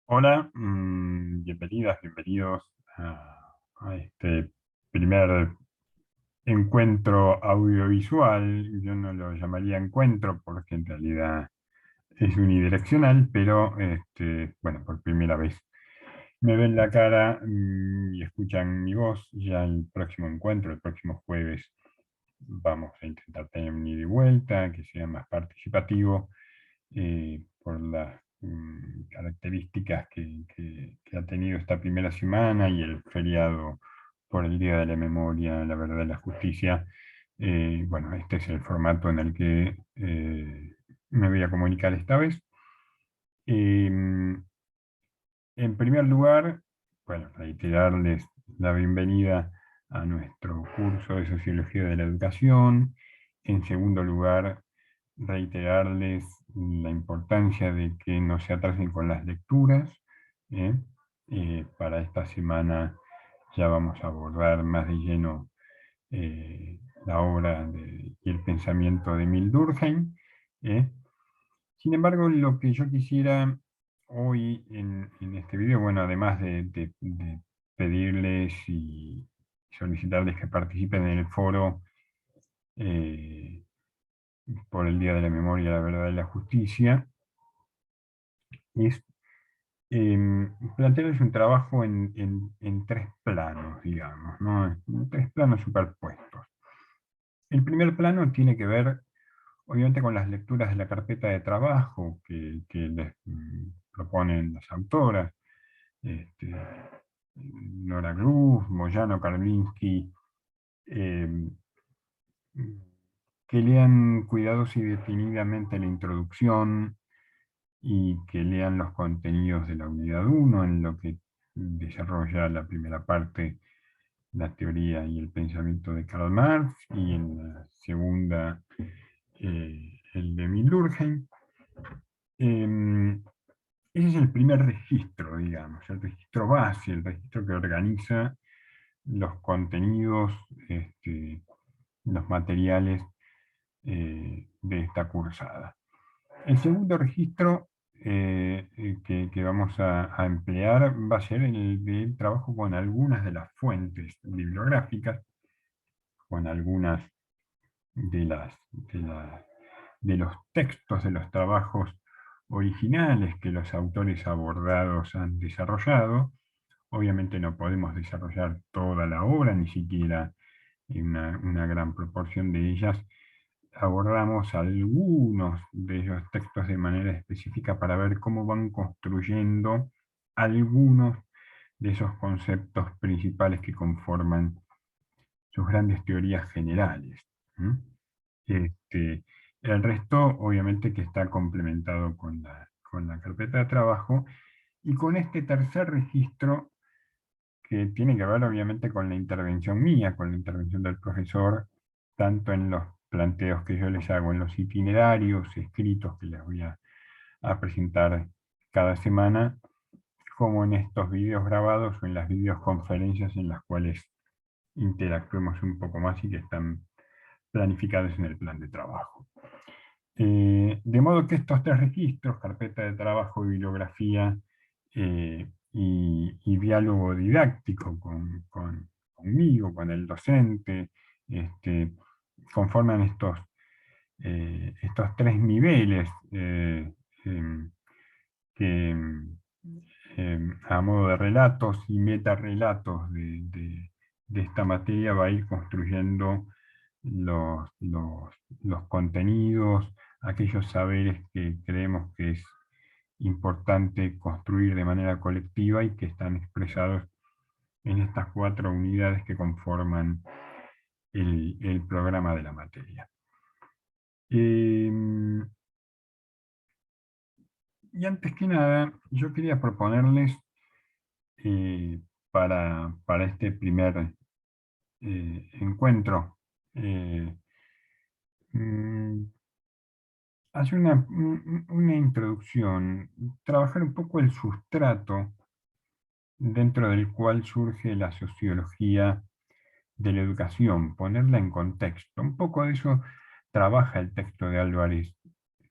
Hola, bienvenidas, bienvenidos a este primer encuentro audiovisual. Yo no lo llamaría encuentro porque en realidad es unidireccional, pero bueno, por primera vez me ven la cara y escuchan mi voz. Ya el próximo encuentro, el próximo jueves, vamos a intentar tener un ida y vuelta que sea más participativo por las características que ha tenido esta primera semana y el feriado por el Día de la Memoria, la Verdad y la Justicia. Bueno, este es el formato en el que me voy a comunicar esta vez. En primer lugar, bueno, reiterarles la bienvenida a nuestro curso de Sociología de la Educación. En segundo lugar, reiterarles la importancia de que no se atrasen con las lecturas. ¿eh? Para esta semana ya vamos a abordar más de lleno la obra y el pensamiento de Emil Durkheim. ¿eh? Sin embargo, lo que yo quisiera hoy en este video, bueno, además de pedirles y solicitarles que participen en el foro eh, por el Día de la Memoria, la Verdad y la Justicia, es plantearles un trabajo en tres planos, digamos, ¿no? En tres planos superpuestos. El primer plano tiene que ver, obviamente, con las lecturas de la carpeta de trabajo que les proponen las autoras, este, Nora Groove, Moyano, Karlinsky, eh, que lean cuidadosa y detenidamente la introducción y que lean los contenidos de la unidad uno en lo que desarrolla la primera parte, la teoría y el pensamiento de Karl Marx, y en la segunda, el de Emil Durkheim. Em, Ese es el primer registro, digamos, el registro base, el registro que organiza los contenidos, los materiales de esta cursada. El segundo registro que vamos a emplear va a ser el de trabajo con algunas de las fuentes bibliográficas, con algunas de los textos de los trabajos originales que los autores abordados han desarrollado. Obviamente no podemos desarrollar toda la obra, ni siquiera una gran proporción de ellas. Abordamos algunos de esos textos de manera específica para ver cómo van construyendo algunos de esos conceptos principales que conforman sus grandes teorías generales. ¿m? Este, el resto, obviamente, que está complementado con la carpeta de trabajo y con este tercer registro que tiene que ver, obviamente, con la intervención mía, con la intervención del profesor, tanto en los planteos que yo les hago en los itinerarios escritos que les voy a presentar cada semana, como en estos videos grabados o en las videoconferencias en las cuales interactuemos un poco más y que están planificados en el plan de trabajo. De modo que estos tres registros, carpeta de trabajo, bibliografía y diálogo didáctico conmigo, con el docente, este, conforman estos tres niveles em, que a modo de relatos y metarrelatos de esta materia va a ir construyendo los contenidos, aquellos saberes que creemos que es importante construir de manera colectiva y que están expresados en estas cuatro unidades que conforman el programa de la materia. Y antes que nada, yo quería proponerles eh, para este primer encuentro, eh, mm, hacer una introducción, trabajar un poco el sustrato dentro del cual surge la sociología de la educación, ponerla en contexto. Un poco de eso trabaja el texto de Álvarez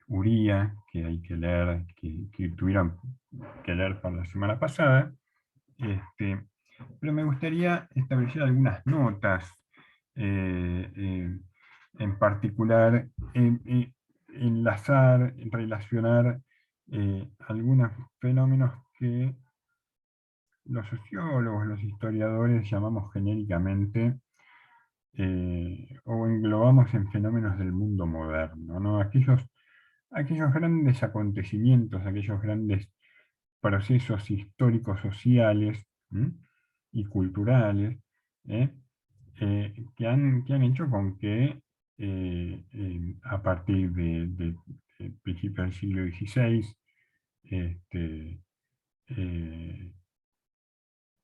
Uría, que hay que leer, que tuvieron que leer para la semana pasada, este, pero me gustaría establecer algunas notas, en particular, enlazar, relacionar algunos fenómenos que los sociólogos, los historiadores llamamos genéricamente o englobamos en fenómenos del mundo moderno, ¿no? Aquellos grandes acontecimientos, aquellos grandes procesos históricos sociales, ¿m? Y culturales, ¿eh? Que han hecho con que a partir de principios del siglo XVI, este, eh,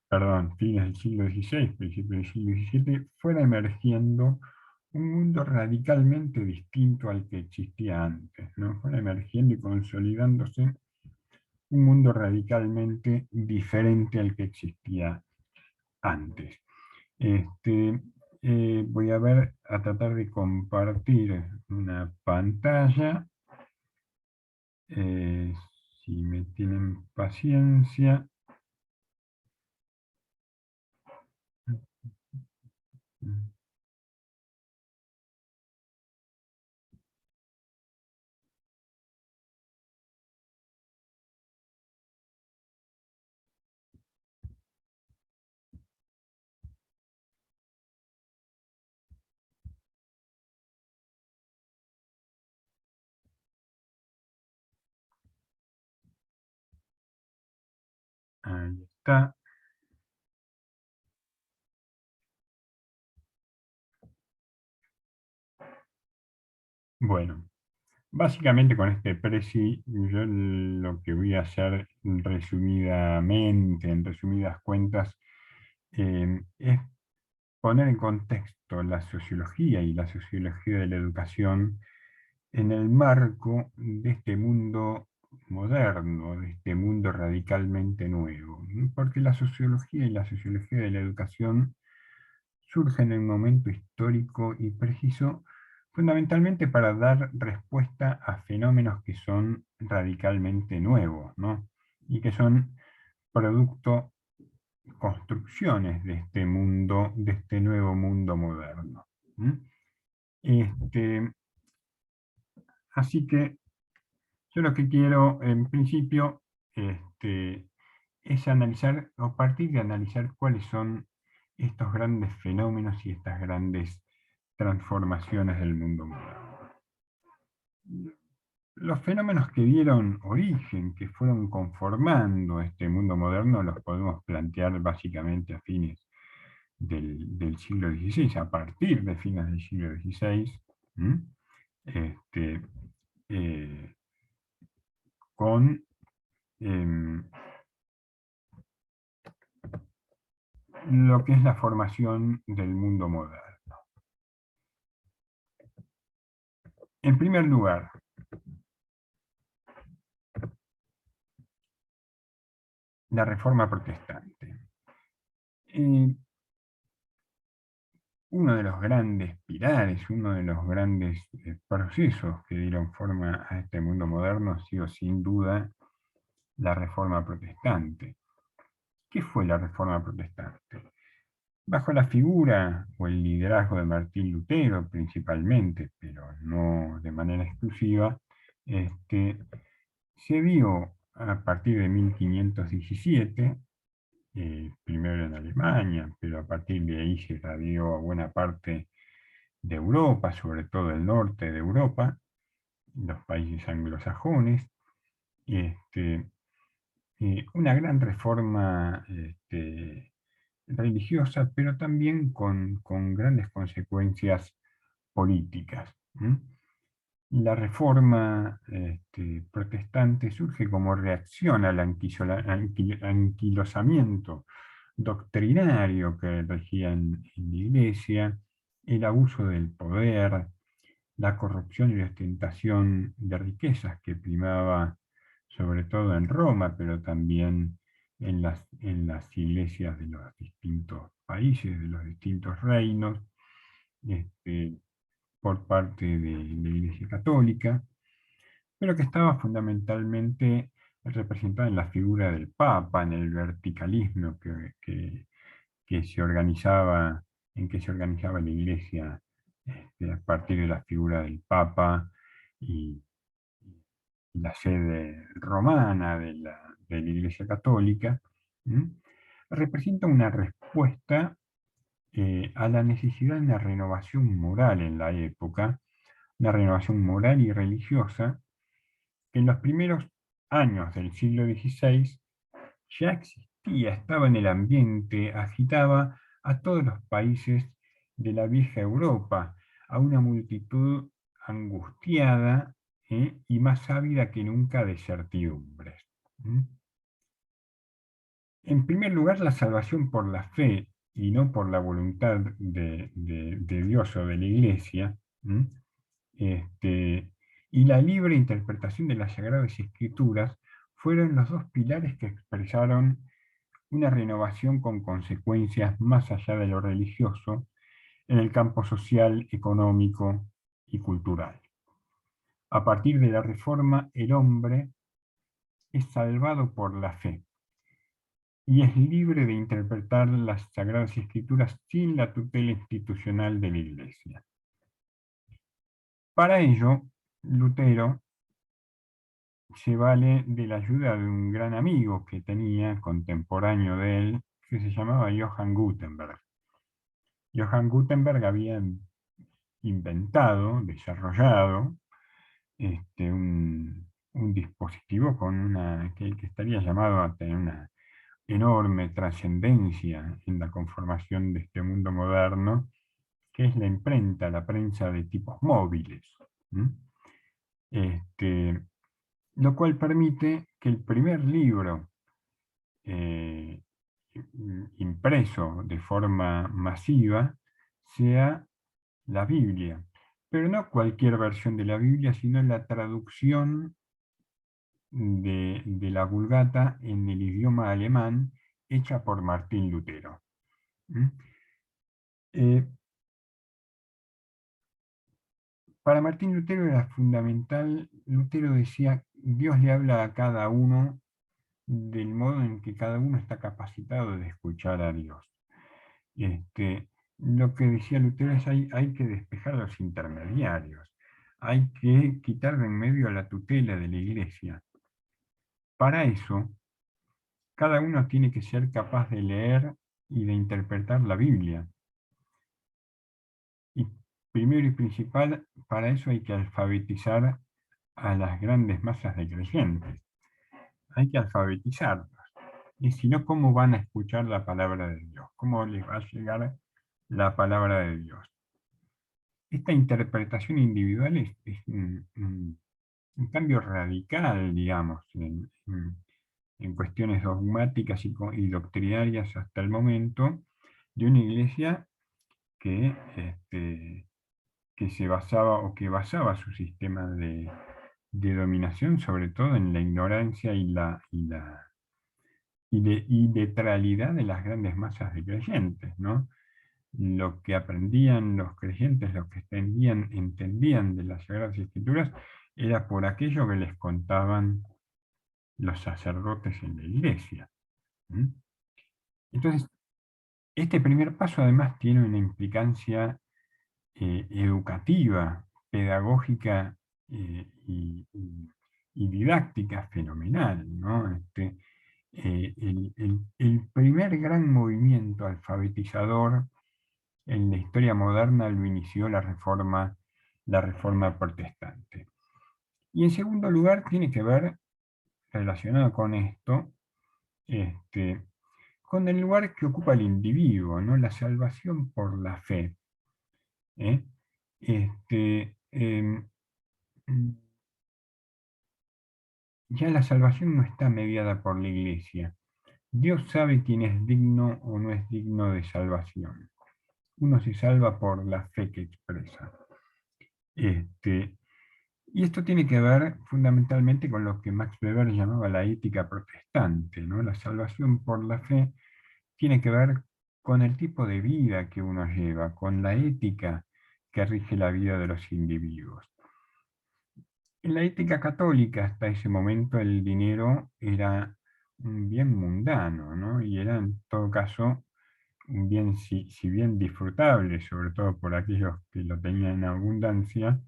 perdón, fines del siglo XVI, principios del siglo XVII, fuera emergiendo un mundo radicalmente distinto al que existía antes, ¿no? Fuera emergiendo y consolidándose un mundo radicalmente diferente al que existía antes. Este, voy a tratar de compartir una pantalla, eh, si me tienen paciencia. Ahí está. Bueno, básicamente con este presi, yo lo que voy a hacer resumidamente, en resumidas cuentas, es poner en contexto la sociología y la sociología de la educación en el marco de este mundo moderno, de este mundo radicalmente nuevo, ¿no? Porque la sociología y la sociología de la educación surgen en un momento histórico y preciso, fundamentalmente para dar respuesta a fenómenos que son radicalmente nuevos, ¿no? Y que son producto, construcciones de este mundo, de este nuevo mundo moderno. ¿M? Este, así que yo lo que quiero, en principio, es analizar, o partir de analizar cuáles son estos grandes fenómenos y estas grandes transformaciones del mundo moderno. Los fenómenos que dieron origen, que fueron conformando este mundo moderno, los podemos plantear básicamente a fines del siglo XVI, a partir de fines del siglo XVI, ¿m? Este, eh, con em, lo que es la formación del mundo moderno. En primer lugar, la Reforma Protestante. Eh, Uno de los grandes pilares, uno de los grandes procesos que dieron forma a este mundo moderno ha sido sin duda la Reforma Protestante. ¿Qué fue la Reforma Protestante? Bajo la figura o el liderazgo de Martín Lutero principalmente, pero no de manera exclusiva, este, se vio a partir de 1517, primero en Alemania, pero a partir de ahí se radió a buena parte de Europa, sobre todo el norte de Europa, los países anglosajones, este, una gran reforma religiosa, pero también con grandes consecuencias políticas. ¿M? La reforma protestante surge como reacción al anquilosamiento doctrinario que regía en la Iglesia, el abuso del poder, la corrupción y la ostentación de riquezas que primaba sobre todo en Roma, pero también en las iglesias de los distintos países, de los distintos reinos, este, por parte de la Iglesia Católica, pero que estaba fundamentalmente representada en la figura del Papa, en el verticalismo que se organizaba, en que se organizaba la Iglesia a partir de la figura del Papa y, y la sede romana de la Iglesia Católica. ¿Mm? Representa una respuesta a la necesidad de una renovación moral en la época, una renovación moral y religiosa que en los primeros años del siglo XVI ya existía, estaba en el ambiente, agitaba a todos los países de la vieja Europa, a una multitud angustiada, y más ávida que nunca de certidumbres. ¿Mm? En primer lugar, la salvación por la fe y no por la voluntad de Dios o de la Iglesia. ¿Mm? este, y la libre interpretación de las Sagradas Escrituras fueron los dos pilares que expresaron una renovación con consecuencias más allá de lo religioso en el campo social, económico y cultural. A partir de la Reforma, el hombre es salvado por la fe y es libre de interpretar las Sagradas Escrituras sin la tutela institucional de la Iglesia. Para ello, Lutero se vale de la ayuda de un gran amigo que tenía, contemporáneo de él, que se llamaba Johann Gutenberg. Johann Gutenberg había inventado, desarrollado, un dispositivo que estaría llamado a tener una enorme trascendencia en la conformación de este mundo moderno, que es la imprenta, la prensa de tipos móviles. ¿Mm? Este, lo cual permite que el primer libro eh, impreso de forma masiva sea la Biblia, pero no cualquier versión de la Biblia, sino la traducción de la Vulgata en el idioma alemán hecha por Martín Lutero. ¿Mm? Eh, para Martín Lutero era fundamental, Lutero decía, Dios le habla a cada uno del modo en que cada uno está capacitado de escuchar a Dios. Lo que decía Lutero es hay que despejar a los intermediarios, hay que quitar de en medio a la tutela de la Iglesia. Para eso, cada uno tiene que ser capaz de leer y de interpretar la Biblia. Y primero y principal, para eso hay que alfabetizar a las grandes masas de creyentes. Hay que alfabetizarlos. Y si no, ¿cómo van a escuchar la palabra de Dios? ¿Cómo les va a llegar la palabra de Dios? Esta interpretación individual es un cambio radical, digamos, en cuestiones dogmáticas y doctrinarias hasta el momento, de una iglesia que, que se basaba o que basaba su sistema de dominación sobre todo en la ignorancia y letralidad de las grandes masas de creyentes, ¿no? Lo que aprendían los creyentes, lo que entendían de las Sagradas Escrituras, era por aquello que les contaban los sacerdotes en la iglesia. ¿Mm? Entonces, este primer paso además tiene una implicancia educativa, pedagógica y didáctica fenomenal, ¿no? El primer gran movimiento alfabetizador en la historia moderna lo inició la reforma protestante. Y en segundo lugar, tiene que ver, relacionado con esto, con el lugar que ocupa el individuo, ¿no? La salvación por la fe. ¿Eh? Este, em, ya la salvación no está mediada por la iglesia. Dios sabe quién es digno o no es digno de salvación. Uno se salva por la fe que expresa. Y esto tiene que ver fundamentalmente con lo que Max Weber llamaba la ética protestante, ¿no? La salvación por la fe tiene que ver con el tipo de vida que uno lleva, con la ética que rige la vida de los individuos. En la ética católica, hasta ese momento, el dinero era un bien mundano, ¿no? Y era en todo caso un bien, si bien disfrutable, sobre todo por aquellos que lo tenían en abundancia,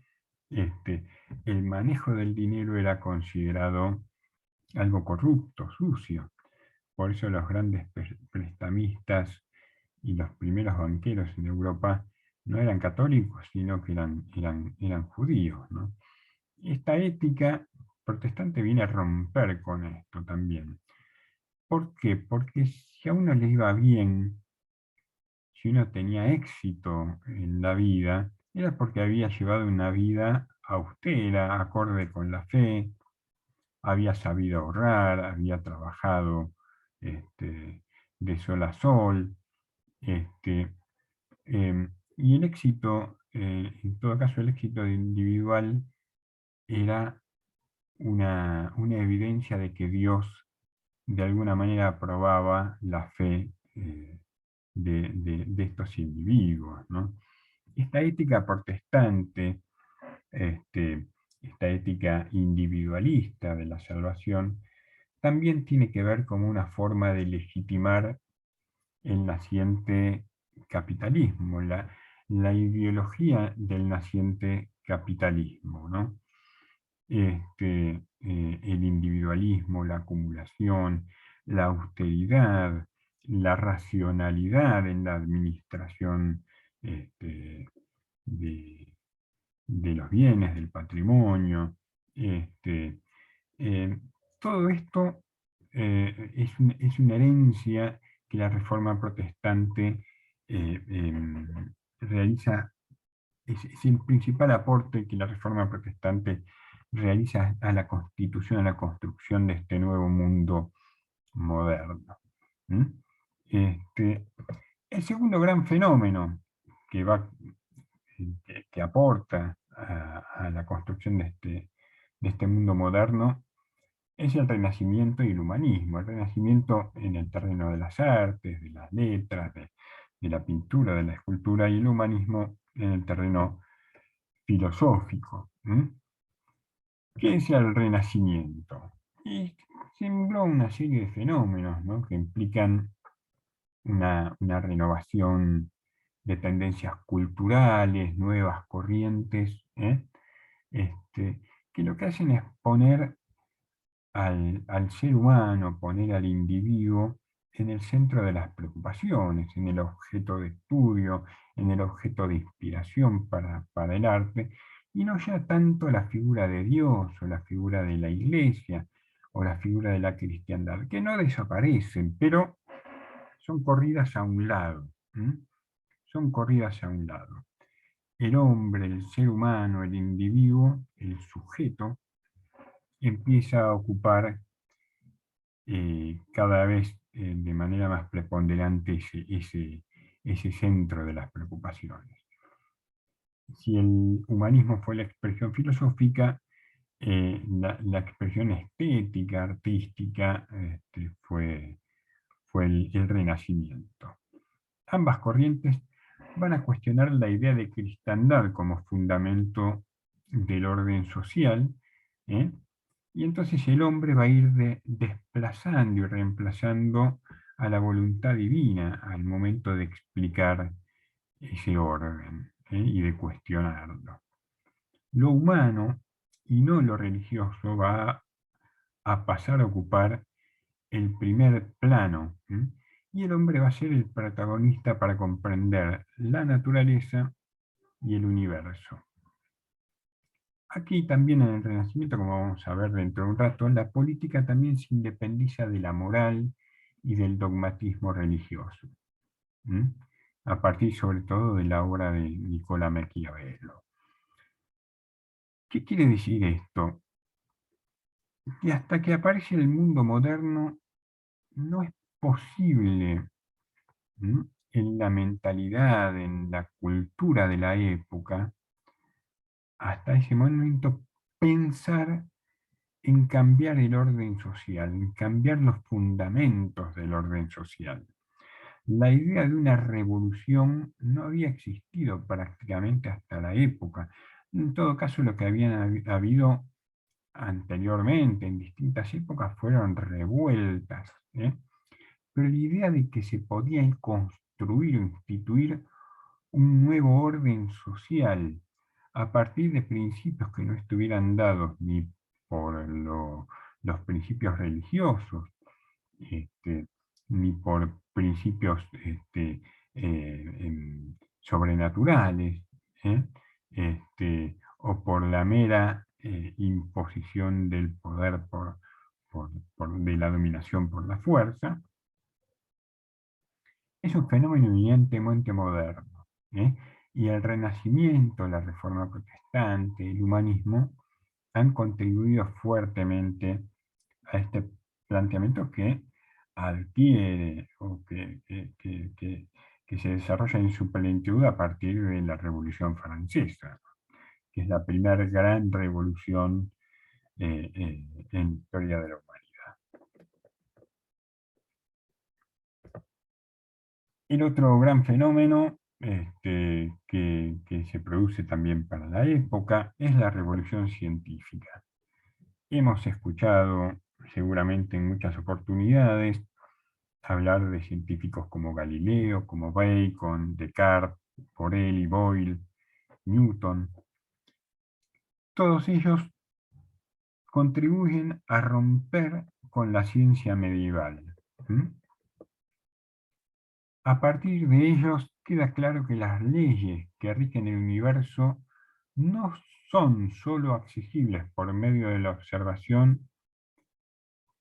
este, el manejo del dinero era considerado algo corrupto, sucio. Por eso los grandes prestamistas y los primeros banqueros en Europa no eran católicos, sino que eran judíos, ¿no? Esta ética protestante viene a romper con esto también. ¿Por qué? Porque si a uno le iba bien, si uno tenía éxito en la vida, era porque había llevado una vida austera, acorde con la fe, había sabido ahorrar, había trabajado de sol a sol, este, y el éxito, en todo caso, el éxito individual era una evidencia de que Dios de alguna manera aprobaba la fe de estos individuos, ¿no? Esta ética protestante, este, esta ética individualista de la salvación, también tiene que ver como una forma de legitimar el naciente capitalismo, la ideología del naciente capitalismo, ¿no? El individualismo, la acumulación, la austeridad, la racionalidad en la administración este, de, de los bienes, del patrimonio. Este, eh, Todo esto es una herencia que la Reforma Protestante realiza, es el principal aporte que la Reforma Protestante realiza a la constitución, a la construcción de este nuevo mundo moderno. ¿Mm? Este, el segundo gran fenómeno que, que aporta a la construcción de este mundo moderno es el Renacimiento y el humanismo. El Renacimiento en el terreno de las artes, de las letras, de la pintura, de la escultura, y el humanismo en el terreno filosófico. ¿Qué es el Renacimiento? Y se engloba una serie de fenómenos, ¿no?, que implican una renovación de tendencias culturales, nuevas corrientes, que lo que hacen es poner al ser humano, poner al individuo en el centro de las preocupaciones, en el objeto de estudio, en el objeto de inspiración para el arte, y no ya tanto la figura de Dios o la figura de la iglesia o la figura de la cristiandad, que no desaparecen, pero son corridas a un lado. Son corridas a un lado. El hombre, el ser humano, el individuo, el sujeto, empieza a ocupar cada vez de manera más preponderante ese centro de las preocupaciones. Si el humanismo fue la expresión filosófica, la expresión estética, artística, fue el Renacimiento. Ambas corrientes van a cuestionar la idea de cristiandad como fundamento del orden social, ¿eh? Y entonces el hombre va a ir desplazando y reemplazando a la voluntad divina al momento de explicar ese orden, y de cuestionarlo. Lo humano y no lo religioso va a pasar a ocupar el primer plano, y el hombre va a ser el protagonista para comprender la naturaleza y el universo. Aquí también en el Renacimiento, como vamos a ver dentro de un rato, la política también se independiza de la moral y del dogmatismo religioso, a partir sobre todo de la obra de Niccolo Maquiavelo. ¿Qué quiere decir esto? Que hasta que aparece el mundo moderno no es posible, en la mentalidad, en la cultura de la época, hasta ese momento pensar en cambiar el orden social, en cambiar los fundamentos del orden social. La idea de una revolución no había existido prácticamente hasta la época. En todo caso, lo que había habido anteriormente, en distintas épocas, fueron revueltas, ¿eh? Pero la idea de que se podía construir o instituir un nuevo orden social a partir de principios que no estuvieran dados ni por los principios religiosos, este, ni por principios sobrenaturales, ¿eh? O por la mera imposición del poder de la dominación por la fuerza, es un fenómeno evidentemente moderno, ¿eh? Y el Renacimiento, la Reforma Protestante, el humanismo, han contribuido fuertemente a este planteamiento que adquiere o que se desarrolla en su plenitud a partir de la Revolución Francesa, que es la primera gran revolución en la historia de la humanidad. El otro gran fenómeno que se produce también para la época es la revolución científica. Hemos escuchado seguramente en muchas oportunidades hablar de científicos como Galileo, como Bacon, Descartes, Borelli, Boyle, Newton. Todos ellos contribuyen a romper con la ciencia medieval. A partir de ellos queda claro que las leyes que rigen el universo no son sólo accesibles por medio de la observación,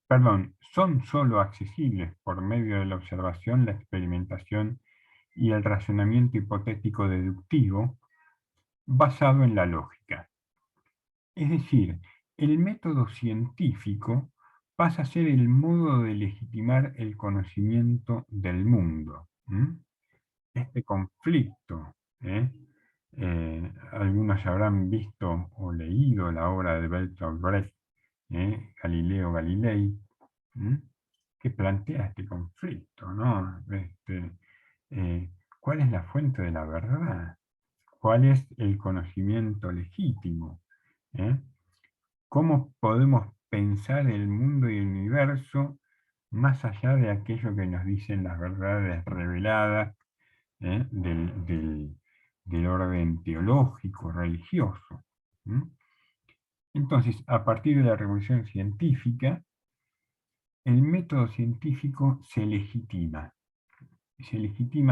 perdón, son sólo accesibles por medio de la observación, la experimentación y el razonamiento hipotético deductivo basado en la lógica. Es decir, el método científico pasa a ser el modo de legitimar el conocimiento del mundo. Este conflicto, algunos habrán visto o leído la obra de Bertolt Brecht, Galileo Galilei, que plantea este conflicto, ¿no? ¿Cuál es la fuente de la verdad? ¿Cuál es el conocimiento legítimo? ¿Eh? ¿Cómo podemos pensar el mundo y el universo más allá de aquello que nos dicen las verdades reveladas del orden teológico, religioso? Entonces, a partir de la revolución científica, el método científico se legitima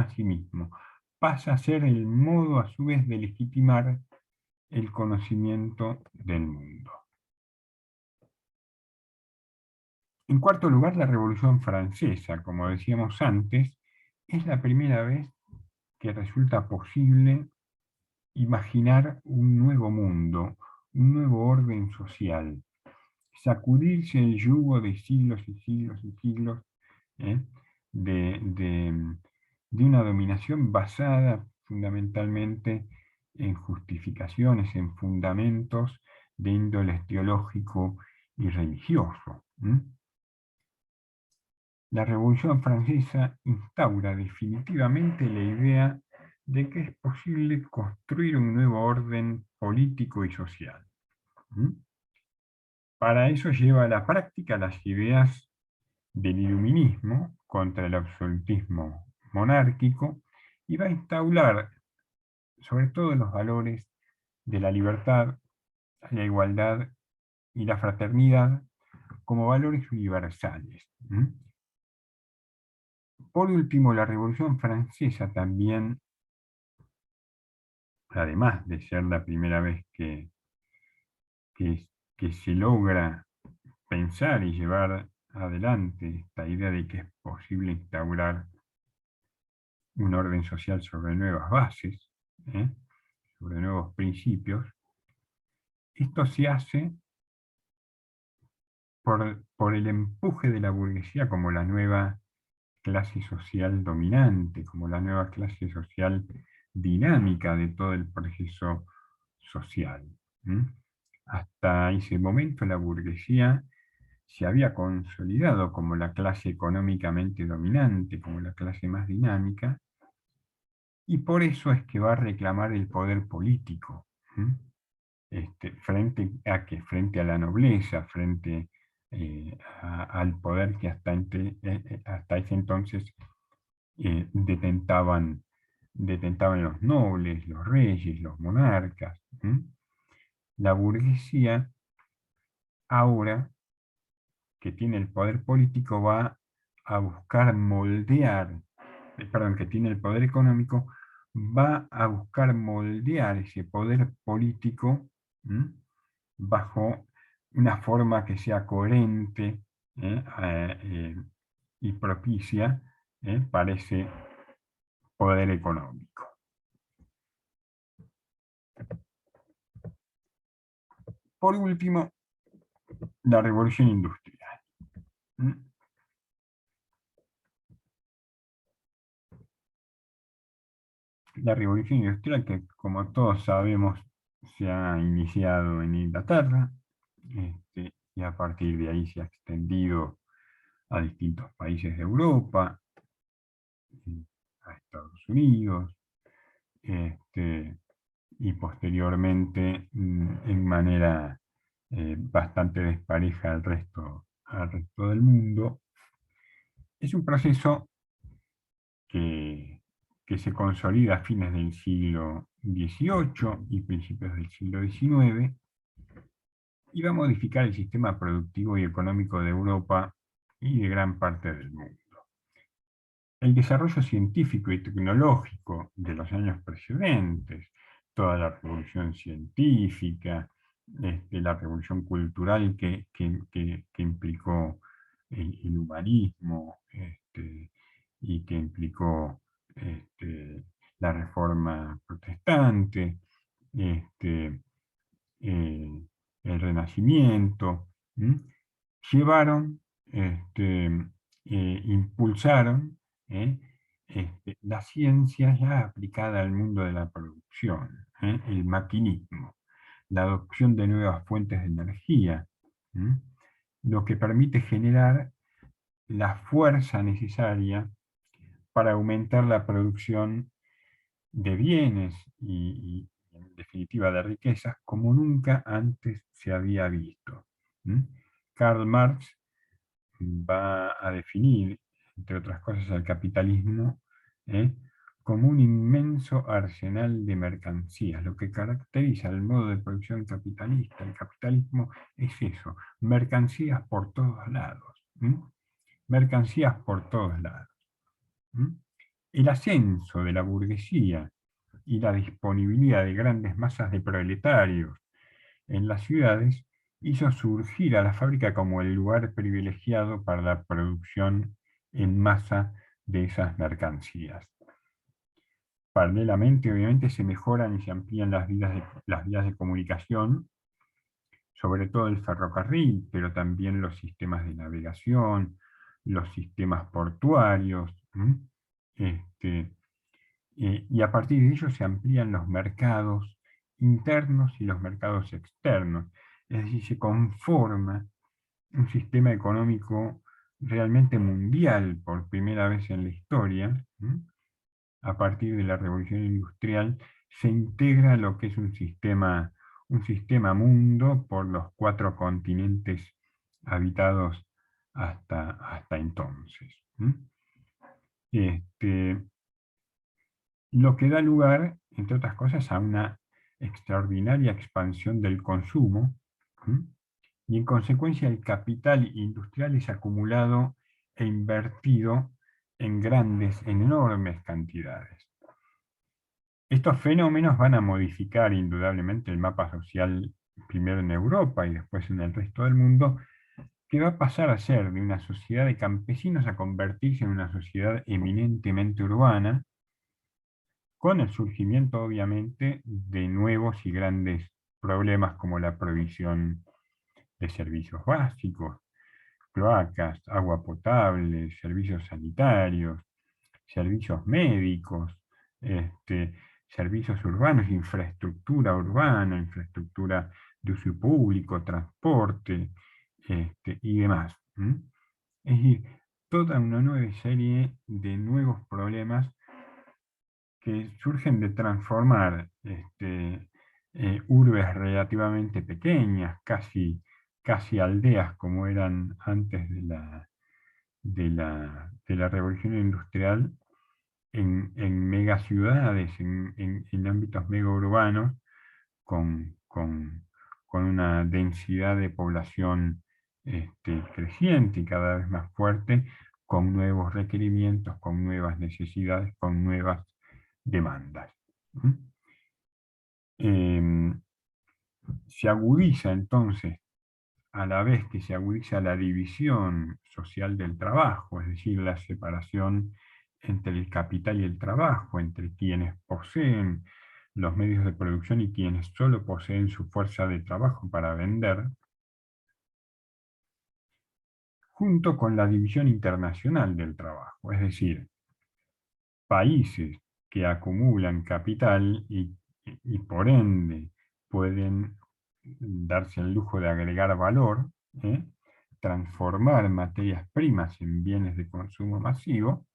a sí mismo, pasa a ser el modo a su vez de legitimar el conocimiento del mundo. En cuarto lugar, la Revolución Francesa, como decíamos antes, es la primera vez que resulta posible imaginar un nuevo mundo, un nuevo orden social, sacudirse el yugo de siglos y siglos y siglos ¿eh? de, de, de una dominación basada fundamentalmente en justificaciones, en fundamentos de índole teológico y religioso. La Revolución Francesa instaura definitivamente la idea de que es posible construir un nuevo orden político y social. Para eso lleva a la práctica las ideas del iluminismo contra el absolutismo monárquico y va a instaurar sobre todo los valores de la libertad, la igualdad y la fraternidad como valores universales. Por último, la Revolución Francesa también, además de ser la primera vez que se logra pensar y llevar adelante esta idea de que es posible instaurar un orden social sobre nuevas bases, sobre nuevos principios, esto se hace por el empuje de la burguesía como la nueva clase social dominante, como la nueva clase social dinámica de todo el proceso social. Hasta ese momento la burguesía se había consolidado como la clase económicamente dominante, como la clase más dinámica, y por eso es que va a reclamar el poder político. frente a que frente a la nobleza, frente al poder que hasta ese entonces detentaban los nobles, los reyes, los monarcas. La burguesía ahora que tiene el poder político va a buscar moldear, perdón, que tiene el poder económico, va a buscar moldear ese poder político bajo una forma que sea coherente y propicia para ese poder económico. Por último, la revolución industrial. La revolución industrial, que como todos sabemos, se ha iniciado en Inglaterra, y a partir de ahí se ha extendido a distintos países de Europa, a Estados Unidos, y posteriormente en manera bastante despareja al resto del mundo. Es un proceso que, que se consolida a fines del siglo XVIII y principios del siglo XIX y va a modificar el sistema productivo y económico de Europa y de gran parte del mundo. El desarrollo científico y tecnológico de los años precedentes, toda la revolución científica, la revolución cultural que implicó el humanismo, y que implicó la reforma protestante, este, eh, el Renacimiento, llevaron, impulsaron ¿eh? La ciencia ya aplicada al mundo de la producción, el maquinismo, la adopción de nuevas fuentes de energía, lo que permite generar la fuerza necesaria para aumentar la producción de bienes y, en definitiva, de riquezas como nunca antes se había visto. Karl Marx va a definir, entre otras cosas, el capitalismo ¿eh? como un inmenso arsenal de mercancías. Lo que caracteriza el modo de producción capitalista, el capitalismo, es eso, mercancías por todos lados. Mercancías por todos lados. El ascenso de la burguesía y la disponibilidad de grandes masas de proletarios en las ciudades hizo surgir a la fábrica como el lugar privilegiado para la producción en masa de esas mercancías. Paralelamente, obviamente, se mejoran y se amplían las vías de comunicación, sobre todo el ferrocarril, pero también los sistemas de navegación, los sistemas portuarios, y a partir de ello se amplían los mercados internos y los mercados externos. Es decir, se conforma un sistema económico realmente mundial por primera vez en la historia. A partir de la revolución industrial se integra lo que es un sistema mundo por los 4 continentes habitados hasta entonces. Lo que da lugar, entre otras cosas, a una extraordinaria expansión del consumo, y en consecuencia el capital industrial es acumulado e invertido en enormes cantidades. Estos fenómenos van a modificar indudablemente el mapa social, primero en Europa y después en el resto del mundo, que va a pasar a ser de una sociedad de campesinos a convertirse en una sociedad eminentemente urbana, con el surgimiento, obviamente, de nuevos y grandes problemas como la provisión de servicios básicos, cloacas, agua potable, servicios sanitarios, servicios médicos, servicios urbanos, infraestructura urbana, infraestructura de uso público, transporte, y demás. Es decir, toda una nueva serie de nuevos problemas que surgen de transformar urbes relativamente pequeñas, casi aldeas como eran antes de la revolución industrial, en megaciudades, en ámbitos mega urbanos, con, con- con una densidad de población creciente y cada vez más fuerte, con nuevos requerimientos, con nuevas necesidades, con nuevas demandas. ¿Mm? Em, Se agudiza entonces, a la vez que se agudiza la división social del trabajo, es decir, la separación entre el capital y el trabajo, entre quienes poseen los medios de producción y quienes solo poseen su fuerza de trabajo para vender, junto con la división internacional del trabajo, es decir, países que acumulan capital y por ende pueden darse el lujo de agregar valor, ¿eh? Transformar materias primas en bienes de consumo masivo,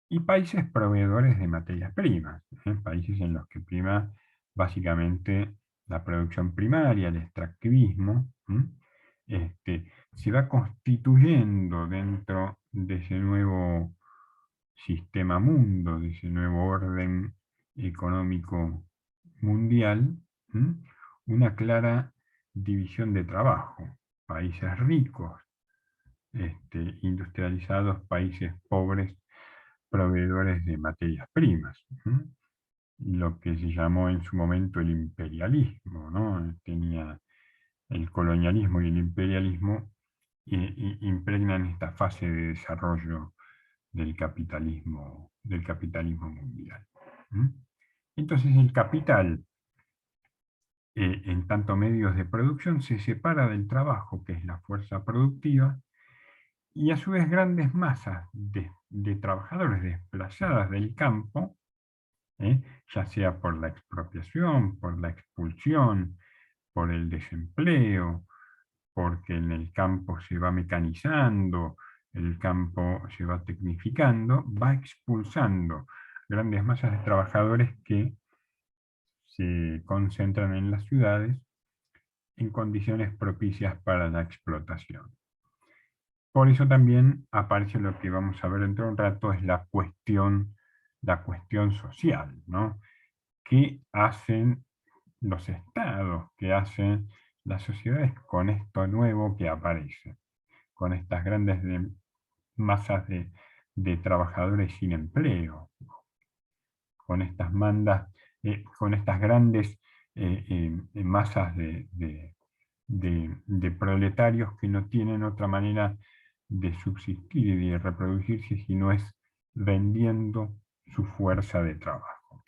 y países proveedores de materias primas, países en los que prima básicamente la producción primaria, el extractivismo. Se va constituyendo dentro de ese nuevo sistema mundo, de ese nuevo orden económico mundial, ¿m? Una clara división de trabajo. Países ricos, industrializados, países pobres, proveedores de materias primas. Lo que se llamó en su momento el imperialismo, ¿no? Tenía el colonialismo y el imperialismo impregnan esta fase de desarrollo del capitalismo mundial. ¿Mm? Entonces el capital, en tanto medios de producción, se separa del trabajo, que es la fuerza productiva, y a su vez grandes masas de trabajadores desplazadas del campo, ya sea por la expropiación, por la expulsión, por el desempleo, porque en el campo se va mecanizando, el campo se va tecnificando, va expulsando grandes masas de trabajadores que se concentran en las ciudades en condiciones propicias para la explotación. Por eso también aparece lo que vamos a ver dentro de un rato, es la cuestión social, ¿no? ¿Qué hacen los estados, qué hacen las sociedades con esto nuevo que aparece, con estas grandes masas de trabajadores sin empleo, con con estas grandes masas de proletarios que no tienen otra manera de subsistir y de reproducirse si no es vendiendo su fuerza de trabajo.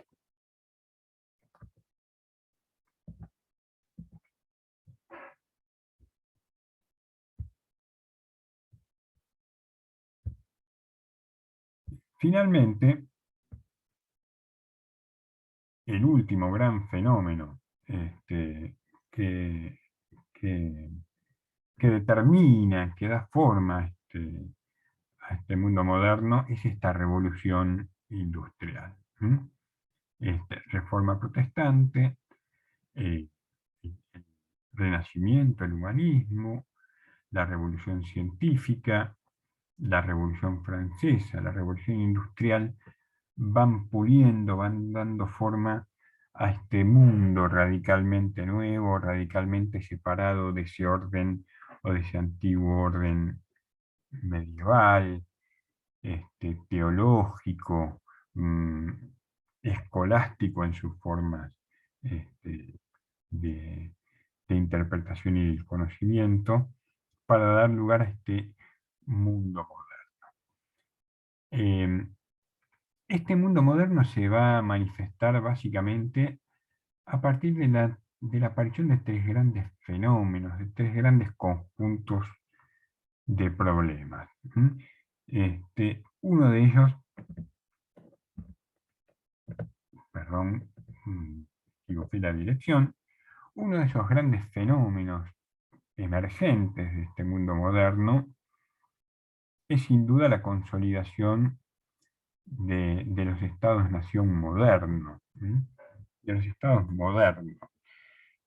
Finalmente, el último gran fenómeno que, que, que determina, que da forma a este mundo moderno es esta revolución industrial. Reforma protestante, el Renacimiento, el humanismo, la revolución científica, la revolución francesa, la revolución industrial, van puliendo, van dando forma a este mundo radicalmente nuevo, radicalmente separado de ese orden o de ese antiguo orden medieval, teológico, mm, escolástico en sus formas este, de, de interpretación y de conocimiento, para dar lugar a este mundo moderno. Este mundo moderno se va a manifestar básicamente a partir de la aparición de tres grandes fenómenos, de tres grandes conjuntos de problemas. Uno de ellos, perdón, equivoqué la dirección, uno de esos grandes fenómenos emergentes de este mundo moderno es sin duda la consolidación de los estados-nación modernos. de los estados modernos.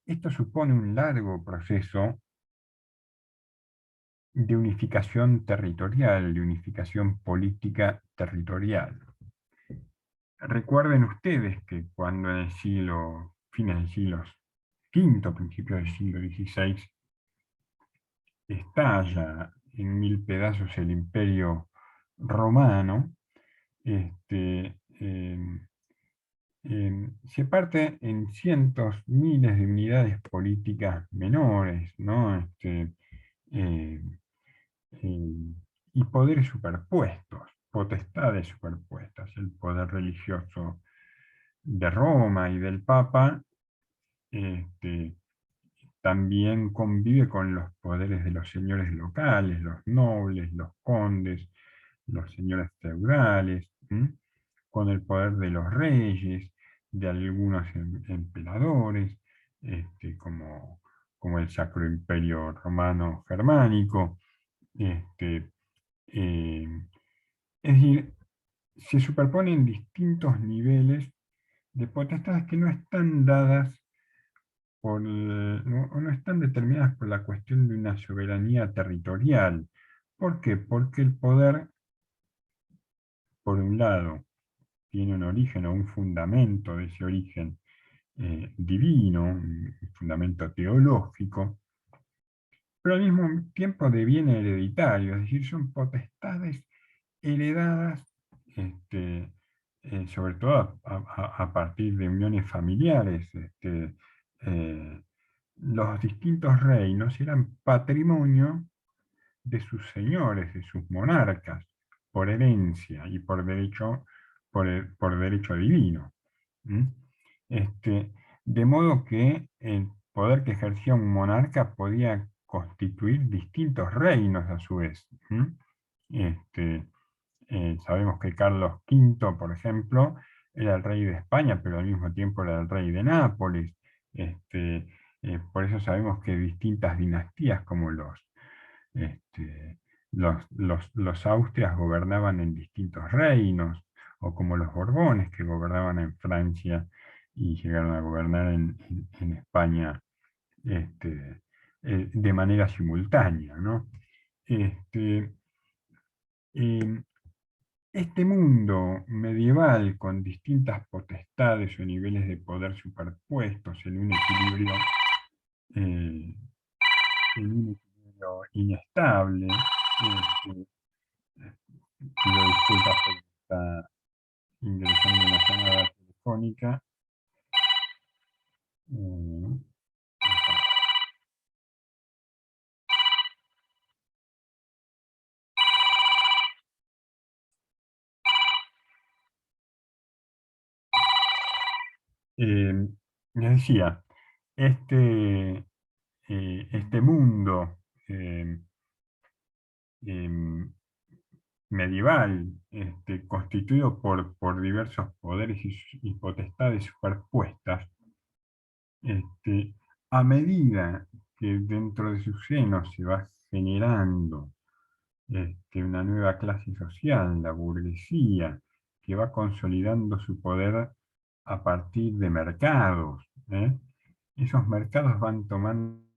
Esto supone un largo proceso de unificación territorial, de unificación política territorial. Recuerden ustedes que cuando en el siglo, fines del siglo V, principios del siglo XVI, estalla en mil pedazos el imperio romano, este, se parte en cientos, miles de unidades políticas menores, ¿no? Eh, eh, y poderes superpuestos, potestades superpuestas. El poder religioso de Roma y del Papa este, también convive con los poderes de los señores locales, los nobles, los condes, los señores feudales, con el poder de los reyes, de algunos emperadores, como el Sacro Imperio Romano Germánico. Este, eh, es decir, se superponen distintos niveles de potestades que no están dadas no están determinadas por la cuestión de una soberanía territorial. ¿Por qué? Porque el poder, por un lado, tiene un origen o un fundamento de ese origen divino, un fundamento teológico, pero al mismo tiempo deviene hereditario, es decir, son potestades heredadas, sobre todo a partir de uniones familiares. Eh, los distintos reinos eran patrimonio de sus señores, de sus monarcas, por herencia y por derecho divino. ¿Mm? De modo que el poder que ejercía un monarca podía constituir distintos reinos a su vez. ¿Mm? Este, Sabemos que Carlos V, por ejemplo, era el rey de España, pero al mismo tiempo era el rey de Nápoles. Por eso sabemos que distintas dinastías como este, los Austrias gobernaban en distintos reinos, o como los Borbones que gobernaban en Francia y llegaron a gobernar en España de manera simultánea, ¿no? Este, em, este mundo medieval con distintas potestades o niveles de poder superpuestos eh, en un equilibrio inestable, pido disculpas porque está ingresando una llamada telefónica. eh, Les decía, este, este mundo eh, em, medieval, constituido por diversos poderes y potestades superpuestas, este, a medida que dentro de su seno se va generando una nueva clase social, la burguesía, que va consolidando su poder a partir de mercados, ¿eh? Esos mercados van tomando